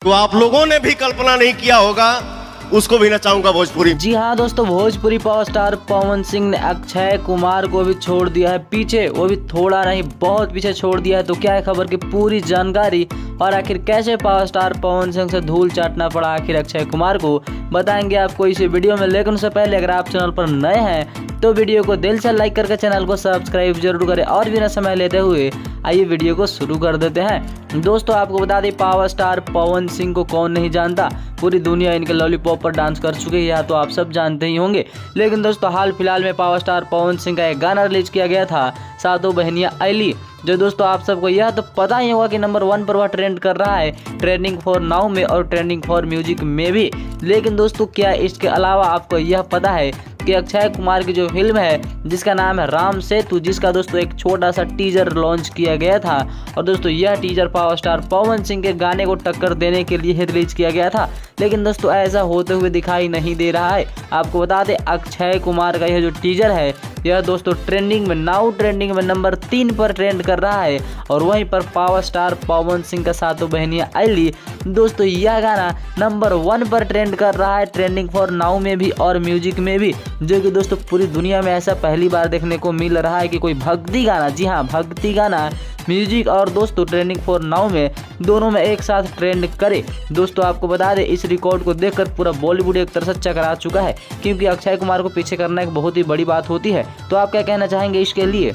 तो आप लोगों ने भी कल्पना नहीं किया होगा, उसको भी नचाऊंगा भोजपुरी। जी हाँ दोस्तों, भोजपुरी पावर स्टार पवन सिंह ने अक्षय कुमार को भी छोड़ दिया है पीछे। वो भी थोड़ा नहीं, बहुत पीछे छोड़ दिया है। तो क्या है खबर की पूरी जानकारी और आखिर कैसे पावर स्टार पवन सिंह से धूल चाटना पड़ा आखिर अक्षय कुमार को, बताएंगे आपको इस वीडियो में। लेकिन उससे पहले अगर आप चैनल पर नए हैं तो वीडियो को दिल से लाइक करके चैनल को सब्सक्राइब जरूर करें। और बिना समय लेते हुए आइए वीडियो को शुरू कर देते हैं। दोस्तों आपको बता दें, पावर स्टार पवन सिंह को कौन नहीं जानता, पूरी दुनिया इनके लॉलीपॉप पर डांस कर चुकी है, या तो आप सब जानते ही होंगे। लेकिन दोस्तों हाल फिलहाल में पावर स्टार पवन सिंह का एक गाना रिलीज किया गया था, सातों बहनियां आईली, जो दोस्तों आप सबको यह तो पता ही होगा कि नंबर 1 पर वह ट्रेंड कर रहा है, ट्रेंडिंग फॉर नाउ में और ट्रेंडिंग फॉर म्यूजिक में भी। लेकिन दोस्तों क्या इसके अलावा आपको यह पता है कि अक्षय कुमार की जो फिल्म है जिसका नाम है राम सेतु, जिसका दोस्तों एक छोटा सा टीजर लॉन्च किया गया था, और दोस्तों यह teaser power star Pawan Singh के गाने को टक्कर देने के लिए रिलीज किया गया था। लेकिन दोस्तों ऐसा होते हुए दिखाई नहीं दे रहा है। आपको बता दें, अक्षय कुमार का यह जो टीजर है यह दोस्तों ट्रेंडिंग में नंबर 3 पर ट्रेंड कर रहा है, और वहीं पर पावर स्टार पवन सिंह का सातों बहनियां आईली, दोस्तों यह गाना नंबर 1 पर ट्रेंड कर रहा है, ट्रेंडिंग फॉर नाउ में भी और म्यूजिक में भी, जो कि दोस्तों पूरी दुनिया में ऐसा पहली बार देखने को मिल रहा है कि कोई भक्ति गाना, जी हाँ भक्ति गाना, म्यूजिक और दोस्तों ट्रेंडिंग फॉर नाउ में दोनों में एक साथ ट्रेंड करे। दोस्तों आपको बता दें, इस रिकॉर्ड को देखकर पूरा बॉलीवुड एक तरह से चकरा चुका है, क्योंकि अक्षय कुमार को पीछे करना एक बहुत ही बड़ी बात होती है। तो आप क्या कहना चाहेंगे इसके लिए?